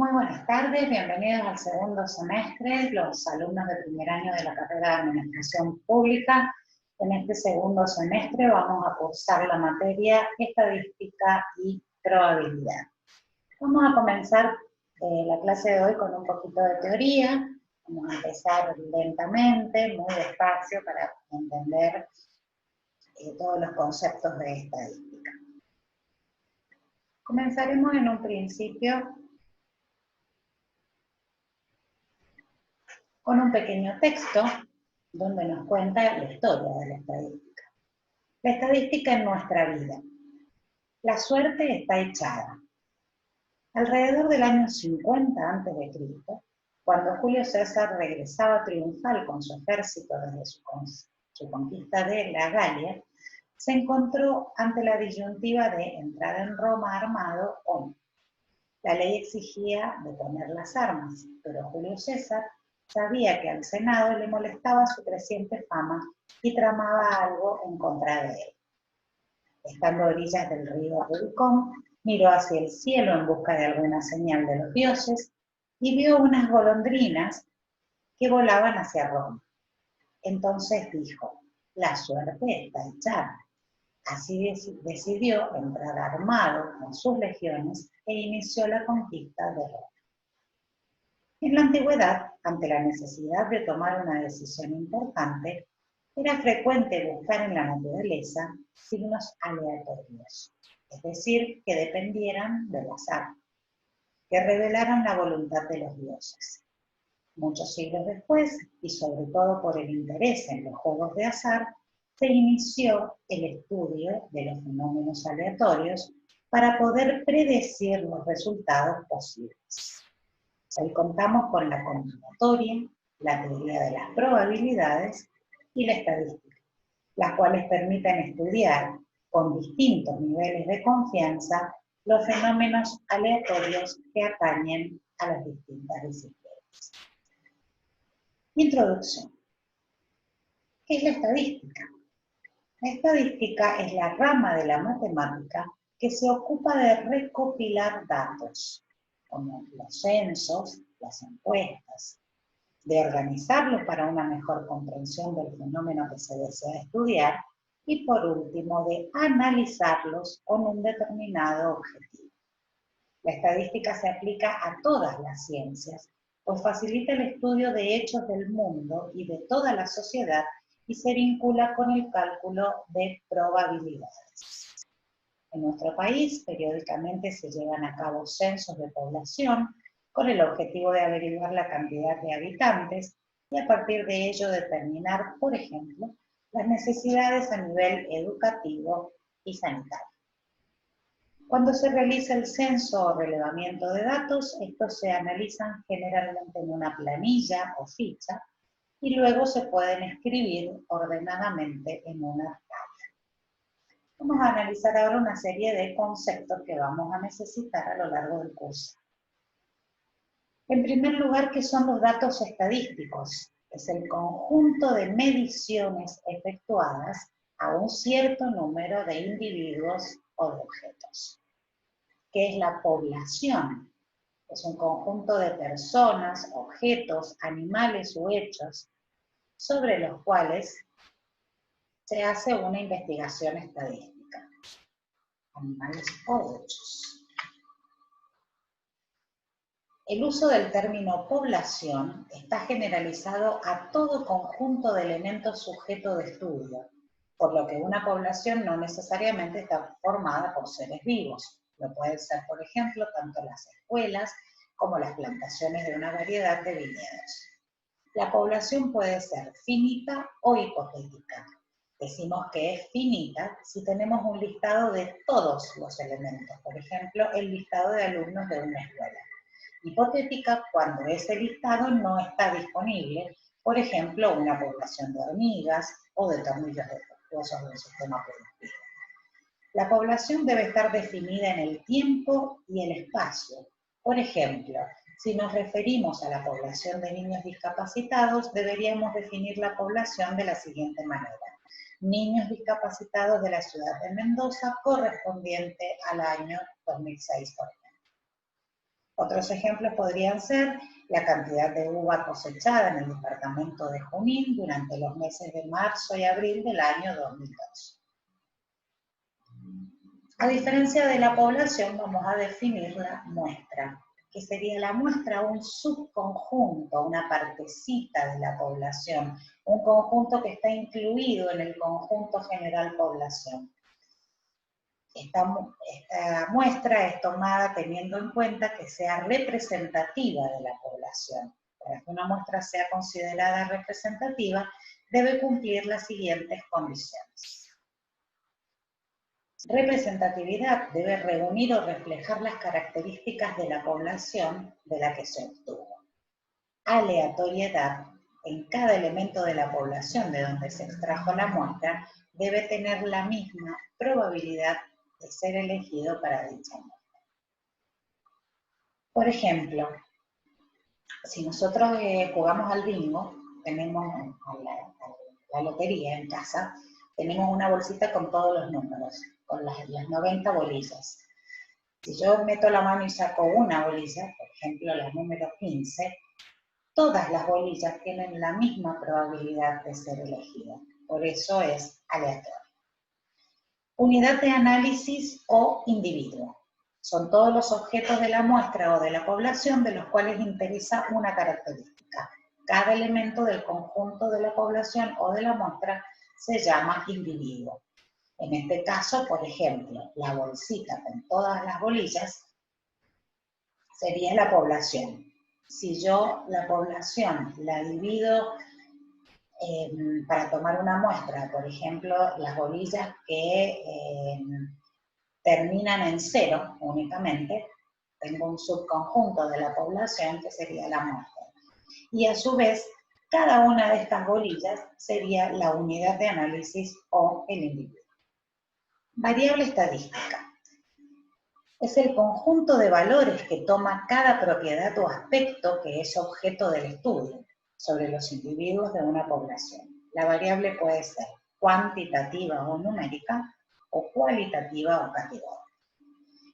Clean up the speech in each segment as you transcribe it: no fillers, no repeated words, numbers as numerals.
Muy buenas tardes, bienvenidos al segundo semestre, los alumnos de primer año de la carrera de Administración Pública. En este segundo semestre vamos a cursar la materia Estadística y Probabilidad. Vamos a comenzar la clase de hoy con un poquito de teoría. Vamos a empezar lentamente, muy despacio, para entender todos los conceptos de estadística. Comenzaremos en un principio con un pequeño texto donde nos cuenta la historia de la estadística. La estadística en nuestra vida. La suerte está echada. Alrededor del año 50 a.C., cuando Julio César regresaba triunfal con su ejército desde su conquista de la Galia, se encontró ante la disyuntiva de entrar en Roma armado o no. La ley exigía detener las armas, pero Julio César sabía que al Senado le molestaba su creciente fama y tramaba algo en contra de él. Estando a orillas del río Rubicón, miró hacia el cielo en busca de alguna señal de los dioses y vio unas golondrinas que volaban hacia Roma. Entonces dijo: la suerte está echada. Así decidió entrar armado con sus legiones e inició la conquista de Roma. En la antigüedad, ante la necesidad de tomar una decisión importante, era frecuente buscar en la naturaleza signos aleatorios, es decir, que dependieran del azar, que revelaran la voluntad de los dioses. Muchos siglos después, y sobre todo por el interés en los juegos de azar, se inició el estudio de los fenómenos aleatorios para poder predecir los resultados posibles. Hoy contamos con la combinatoria, la teoría de las probabilidades y la estadística, las cuales permiten estudiar con distintos niveles de confianza los fenómenos aleatorios que atañen a las distintas disciplinas. Introducción. ¿Qué es la estadística? La estadística es la rama de la matemática que se ocupa de recopilar datos, como los censos, las encuestas, de organizarlos para una mejor comprensión del fenómeno que se desea estudiar y, por último, de analizarlos con un determinado objetivo. La estadística se aplica a todas las ciencias, pues facilita el estudio de hechos del mundo y de toda la sociedad y se vincula con el cálculo de probabilidades. En nuestro país, periódicamente se llevan a cabo censos de población con el objetivo de averiguar la cantidad de habitantes y a partir de ello determinar, por ejemplo, las necesidades a nivel educativo y sanitario. Cuando se realiza el censo o relevamiento de datos, estos se analizan generalmente en una planilla o ficha y luego se pueden escribir ordenadamente en una tabla. Vamos a analizar ahora una serie de conceptos que vamos a necesitar a lo largo del curso. En primer lugar, ¿qué son los datos estadísticos? Es el conjunto de mediciones efectuadas a un cierto número de individuos o de objetos. ¿Qué es la población? Es un conjunto de personas, objetos, animales u hechos sobre los cuales se hace una investigación estadística. Animales o hechos. El uso del término población está generalizado a todo conjunto de elementos sujeto de estudio, por lo que una población no necesariamente está formada por seres vivos. Lo pueden ser, por ejemplo, tanto las escuelas como las plantaciones de una variedad de viñedos. La población puede ser finita o hipotética. Decimos que es finita si tenemos un listado de todos los elementos, por ejemplo, el listado de alumnos de una escuela. Hipotética cuando ese listado no está disponible, por ejemplo, una población de hormigas o de tornillos defectuosos del sistema productivo. La población debe estar definida en el tiempo y el espacio. Por ejemplo, si nos referimos a la población de niños discapacitados, deberíamos definir la población de la siguiente manera. Niños discapacitados de la ciudad de Mendoza correspondiente al año 2006, por ejemplo. Otros ejemplos podrían ser la cantidad de uva cosechada en el departamento de Junín durante los meses de marzo y abril del año 2002. A diferencia de la población, vamos a definir la muestra, que sería la muestra un subconjunto, una partecita de la población, un conjunto que está incluido en el conjunto general población. Esta muestra es tomada teniendo en cuenta que sea representativa de la población. Para que una muestra sea considerada representativa, debe cumplir las siguientes condiciones. Representatividad debe reunir o reflejar las características de la población de la que se obtuvo. Aleatoriedad, en cada elemento de la población de donde se extrajo la muestra, debe tener la misma probabilidad de ser elegido para dicha muestra. Por ejemplo, si nosotros jugamos al bingo, tenemos la lotería en casa, tenemos una bolsita con todos los números, con las 90 bolillas. Si yo meto la mano y saco una bolilla, por ejemplo la número 15, todas las bolillas tienen la misma probabilidad de ser elegidas. Por eso es aleatorio. Unidad de análisis o individuo. Son todos los objetos de la muestra o de la población de los cuales interesa una característica. Cada elemento del conjunto de la población o de la muestra se llama individuo. En este caso, por ejemplo, la bolsita con todas las bolillas sería la población. Si yo la población la divido para tomar una muestra, por ejemplo, las bolillas que terminan en 0 únicamente, tengo un subconjunto de la población que sería la muestra. Y a su vez, cada una de estas bolillas sería la unidad de análisis o el individuo. Variable estadística. Es el conjunto de valores que toma cada propiedad o aspecto que es objeto del estudio sobre los individuos de una población. La variable puede ser cuantitativa o numérica, o cualitativa o categórica.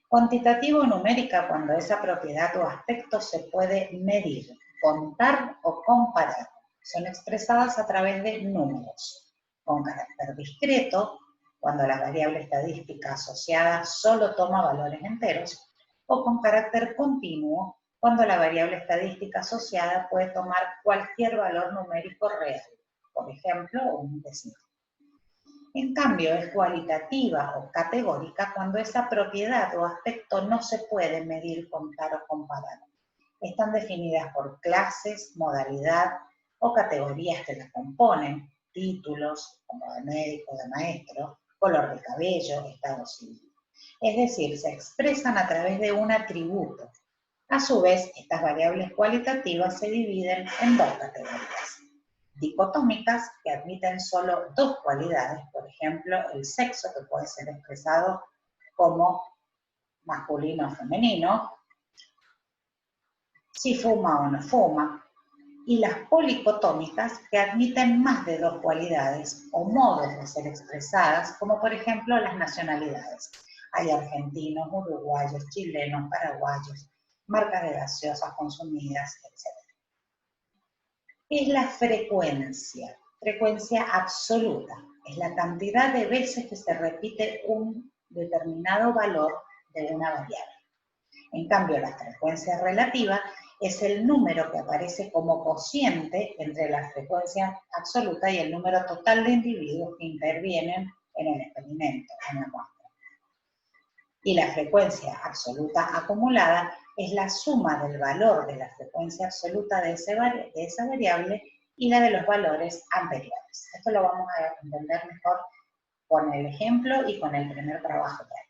Cuantitativa o numérica cuando esa propiedad o aspecto se puede medir, contar o comparar. Son expresadas a través de números. Con carácter discreto, cuando la variable estadística asociada solo toma valores enteros, o con carácter continuo, cuando la variable estadística asociada puede tomar cualquier valor numérico real, por ejemplo, un decimal. En cambio, es cualitativa o categórica cuando esa propiedad o aspecto no se puede medir, contar o comparar. Están definidas por clases, modalidad o categorías que las componen, títulos, como de médico, de maestro, color de cabello, estado civil. Es decir, se expresan a través de un atributo. A su vez, estas variables cualitativas se dividen en dos categorías. Dicotómicas, que admiten solo dos cualidades, por ejemplo, el sexo, que puede ser expresado como masculino o femenino, si fuma o no fuma, y las policotómicas, que admiten más de dos cualidades o modos de ser expresadas, como por ejemplo las nacionalidades. Hay argentinos, uruguayos, chilenos, paraguayos, marcas de gaseosas consumidas, etc. Es la frecuencia absoluta, es la cantidad de veces que se repite un determinado valor de una variable. En cambio, la frecuencia relativa es el número que aparece como cociente entre la frecuencia absoluta y el número total de individuos que intervienen en el experimento, en la muestra. Y la frecuencia absoluta acumulada es la suma del valor de la frecuencia absoluta de esa variable y la de los valores anteriores. Esto lo vamos a entender mejor con el ejemplo y con el primer trabajo que hay.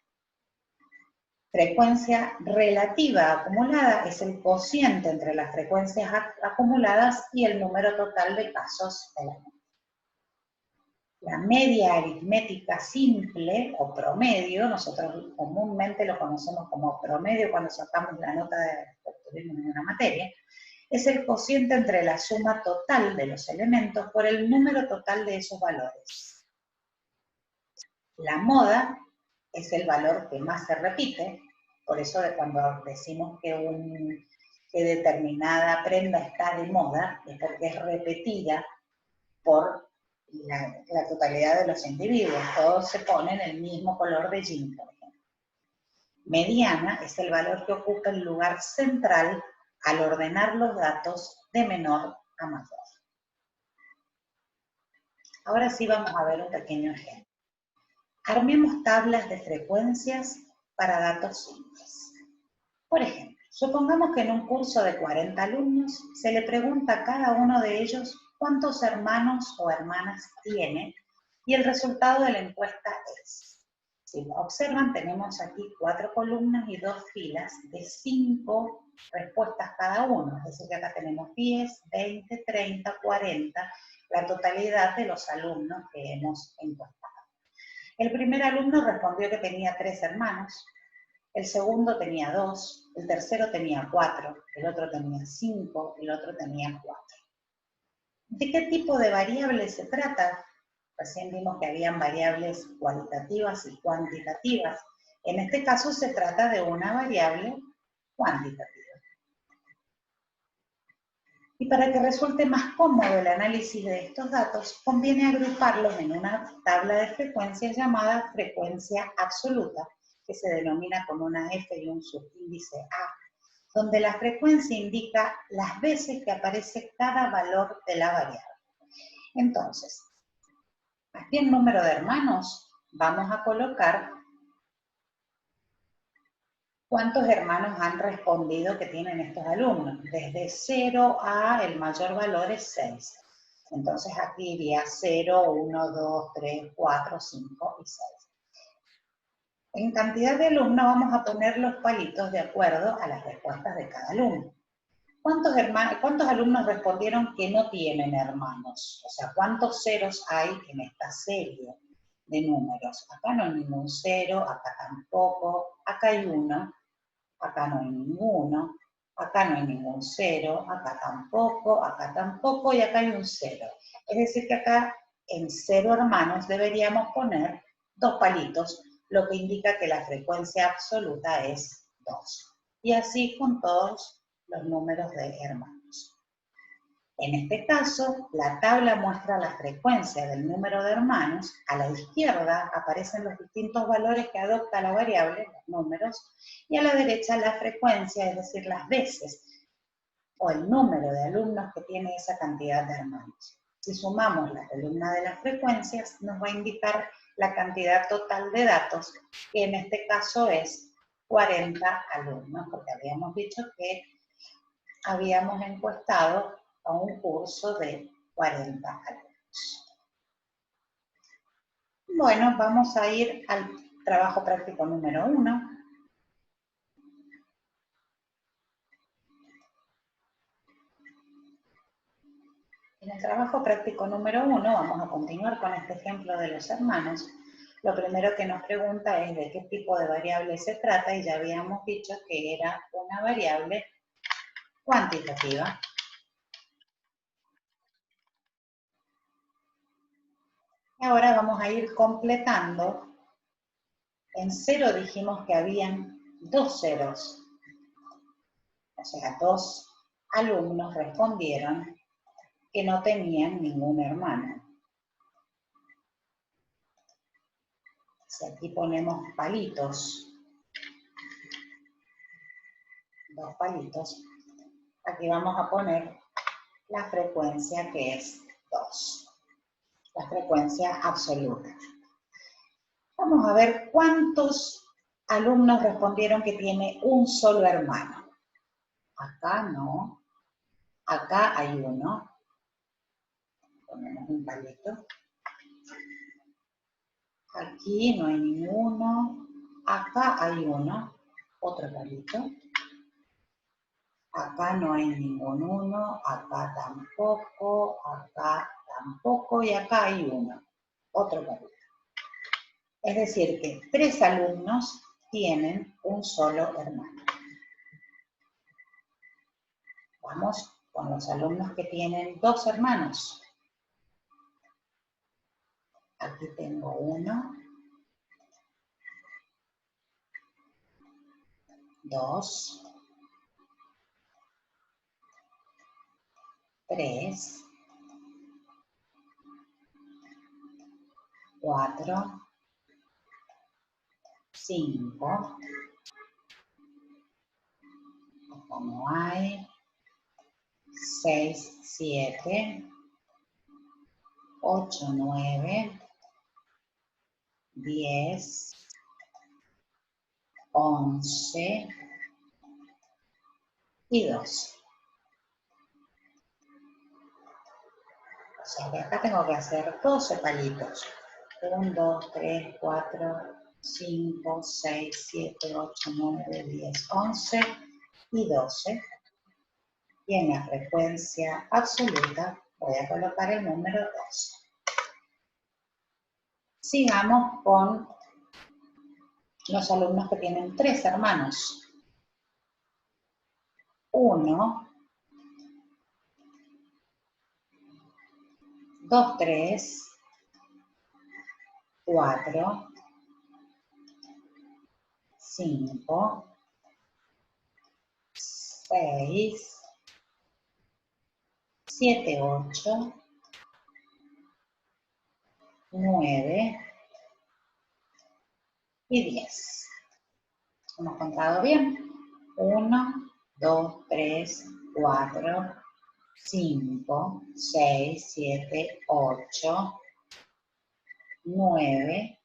Frecuencia relativa acumulada es el cociente entre las frecuencias acumuladas y el número total de casos de la muestra. La media aritmética simple o promedio, nosotros comúnmente lo conocemos como promedio cuando sacamos la nota de tuvimos en una materia, es el cociente entre la suma total de los elementos por el número total de esos valores. La moda es el valor que más se repite, Por eso cuando decimos que determinada prenda está de moda, es porque es repetida por la totalidad de los individuos. Todos se ponen el mismo color de jean, por ejemplo. Mediana es el valor que ocupa el lugar central al ordenar los datos de menor a mayor. Ahora sí vamos a ver un pequeño ejemplo. Armemos tablas de frecuencias para datos simples. Por ejemplo, supongamos que en un curso de 40 alumnos se le pregunta a cada uno de ellos cuántos hermanos o hermanas tiene y el resultado de la encuesta es. Si observan, tenemos aquí 4 columnas y 2 filas de 5 respuestas cada uno. Es decir, que acá tenemos 10, 20, 30, 40, la totalidad de los alumnos que hemos encuestado. El primer alumno respondió que tenía 3 hermanos, el segundo tenía 2, el tercero tenía 4, el otro tenía 5, el otro tenía 4. ¿De qué tipo de variables se trata? Recién vimos que habían variables cualitativas y cuantitativas. En este caso se trata de una variable cuantitativa. Y para que resulte más cómodo el análisis de estos datos, conviene agruparlos en una tabla de frecuencias llamada frecuencia absoluta, que se denomina con una F y un subíndice A, donde la frecuencia indica las veces que aparece cada valor de la variable. Entonces, aquí en número de hermanos vamos a colocar cuántos hermanos han respondido que tienen estos alumnos. Desde 0 a el mayor valor es 6. Entonces aquí iría 0, 1, 2, 3, 4, 5 y 6. En cantidad de alumnos vamos a poner los palitos de acuerdo a las respuestas de cada alumno. ¿Cuántos alumnos respondieron que no tienen hermanos? O sea, ¿cuántos ceros hay en esta serie de números? Acá no hay ningún cero, acá tampoco, acá hay uno, acá no hay ninguno, acá no hay ningún cero, acá tampoco y acá hay un cero. Es decir que acá en 0 hermanos deberíamos poner 2 palitos, lo que indica que la frecuencia absoluta es 2. Y así con todos los números de hermanos. En este caso, la tabla muestra la frecuencia del número de hermanos. A la izquierda aparecen los distintos valores que adopta la variable, los números, y a la derecha la frecuencia, es decir, las veces o el número de alumnos que tiene esa cantidad de hermanos. Si sumamos la columna de las frecuencias, nos va a indicar la cantidad total de datos, que en este caso es 40 alumnos, porque habíamos dicho que habíamos encuestado a un curso de 40 alumnos. Bueno, vamos a ir al trabajo práctico número 1. En el trabajo práctico número 1 vamos a continuar con este ejemplo de los hermanos. Lo primero que nos pregunta es de qué tipo de variable se trata y ya habíamos dicho que era una variable cuantitativa. Y ahora vamos a ir completando. En 0 dijimos que habían 2 ceros. O sea, 2 alumnos respondieron que no tenían ningún hermano. Si aquí ponemos palitos, 2 palitos, aquí vamos a poner la frecuencia que es 2, la frecuencia absoluta. Vamos a ver cuántos alumnos respondieron que tiene un solo hermano. Acá no, acá hay uno, ponemos un palito. Aquí no hay ninguno, acá hay uno, otro palito. Acá no hay ningún 1, acá tampoco y acá hay uno, otro palito. Es decir que 3 alumnos tienen un solo hermano. Vamos con los alumnos que tienen 2 hermanos. Aquí tengo 1. 2, 3, 4, 5, acá no hay, 6, 7, 8, 9, 10, 11 y 12. O sea que acá tengo que hacer 12 palitos. 1, 2, 3, 4, 5, 6, 7, 8, 9, 10, 11 y 12. Y en la frecuencia absoluta voy a colocar el número 2. Sigamos con los alumnos que tienen 3 hermanos. 1, 2, 3, 4, 5, 6, 7, 8, 9 y 10. ¿Hemos contado bien? 1, 2, 3, 4, 5, 6, 7, 8, 9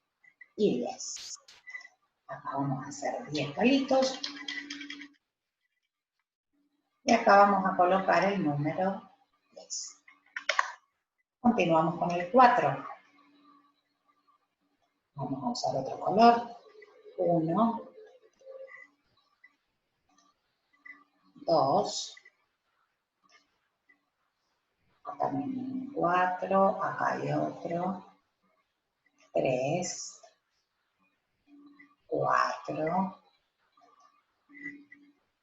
y 10. Acá vamos a hacer 10 palitos. Y acá vamos a colocar el número 10. Continuamos con el 4. Vamos a usar otro color. 1, 2, acá también 4, acá hay otro, 3, 4,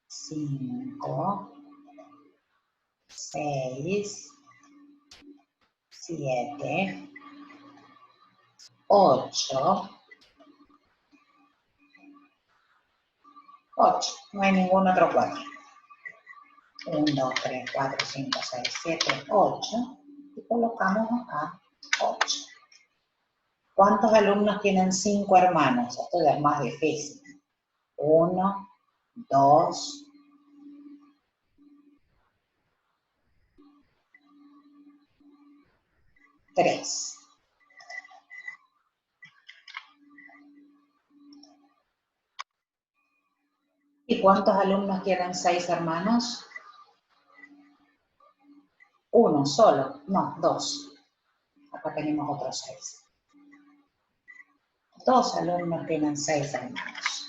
5, 6, 7, 8, 8, no hay ningún otro 4. 1, 2, 3, 4, 5, 6, 7, 8 y colocamos acá 8. ¿Cuántos alumnos tienen 5 hermanos? Esto ya es más difícil. 1, 2, 3. ¿Y cuántos alumnos tienen 6 hermanos? 1 solo, no, 2. Acá tenemos otros 6. 2 alumnos tienen 6 hermanos.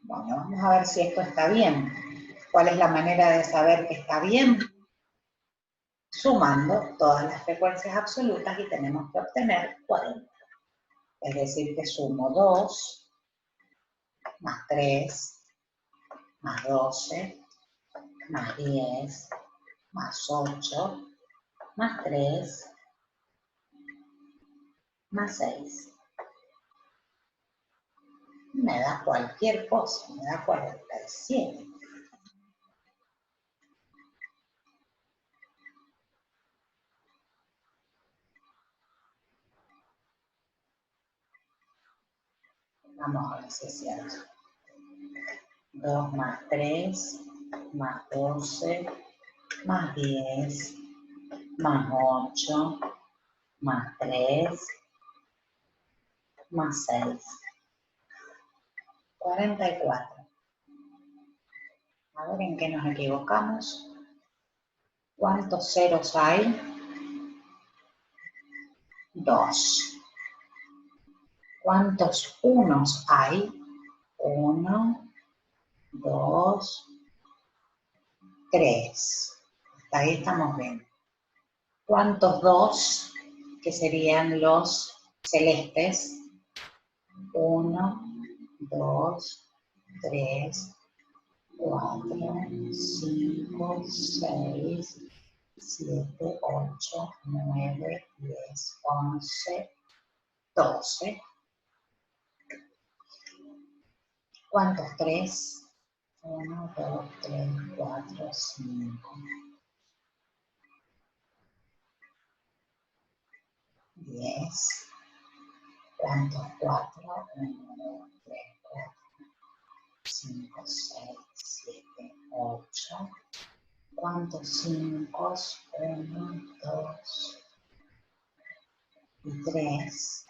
Bueno, vamos a ver si esto está bien. ¿Cuál es la manera de saber que está bien? Sumando todas las frecuencias absolutas y tenemos que obtener 40. Es decir, que sumo 2, más 3, más 12, más 10, más 8, más 3, más 6. Me da cualquier cosa, me da 47. Vamos a ver si es cierto. 2 más 3, más 12, más 10, más 8, más 3, más 6. 44. A ver en qué nos equivocamos. ¿Cuántos ceros hay? 2. ¿Cuántos unos hay? 1, 2, 3. Hasta ahí estamos bien. ¿Cuántos 2? Que serían los celestes? 1, 2, 3, 4, 5, 6, 7, 8, 9, 10, 11, 12. ¿Cuántos 3? 1, 2, 3, 4, 5. 10. ¿Cuántos 4? 1, 2, 3, 4, 5, 6, 7, 8. ¿Cuántos 5? 1, 2 y 3.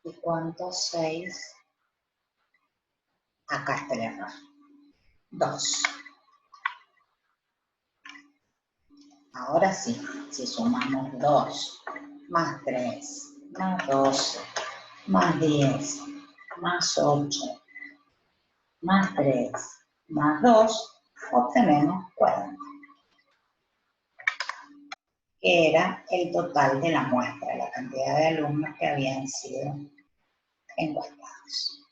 ¿Y cuántos 6? Acá está el error. 2. Ahora sí, si sumamos 2 más 3 más 12 más 10 más 8 más 3 más 2, obtenemos 40, que era el total de la muestra, la cantidad de alumnos que habían sido encuestados.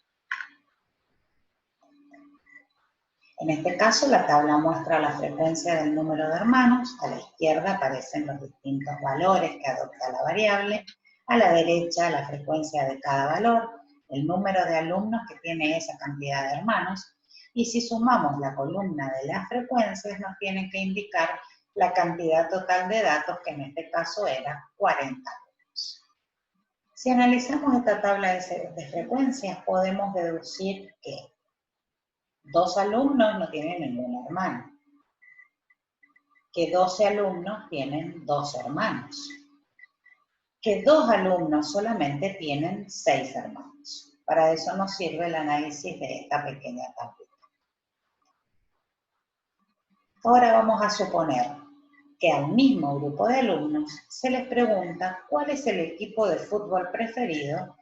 En este caso, la tabla muestra la frecuencia del número de hermanos. A la izquierda aparecen los distintos valores que adopta la variable. A la derecha, la frecuencia de cada valor, el número de alumnos que tiene esa cantidad de hermanos. Y si sumamos la columna de las frecuencias, nos tienen que indicar la cantidad total de datos, que en este caso era 40 alumnos. Si analizamos esta tabla de frecuencias, podemos deducir que 2 alumnos no tienen ningún hermano, que 12 alumnos tienen 2 hermanos, que 2 alumnos solamente tienen 6 hermanos. Para eso nos sirve el análisis de esta pequeña tablita. Ahora vamos a suponer que al mismo grupo de alumnos se les pregunta cuál es el equipo de fútbol preferido,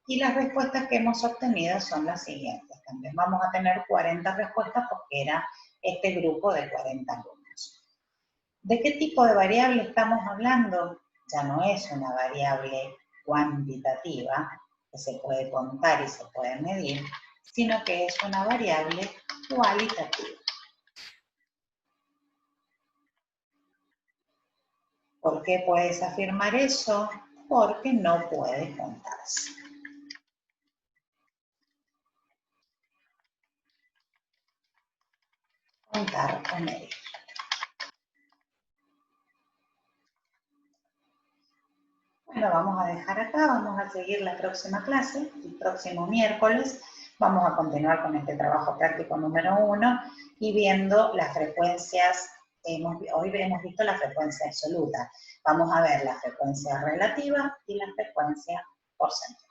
y las respuestas que hemos obtenido son las siguientes. También vamos a tener 40 respuestas porque era este grupo de 40 alumnos. ¿De qué tipo de variable estamos hablando? Ya no es una variable cuantitativa que se puede contar y se puede medir, sino que es una variable cualitativa. ¿Por qué puedes afirmar eso? Porque no puede contarse. Contar o medir. Bueno, vamos a dejar acá, vamos a seguir la próxima clase, el próximo miércoles. Vamos a continuar con este trabajo práctico número 1 y viendo las frecuencias. Hoy hemos visto la frecuencia absoluta. Vamos a ver la frecuencia relativa y la frecuencia porcentual.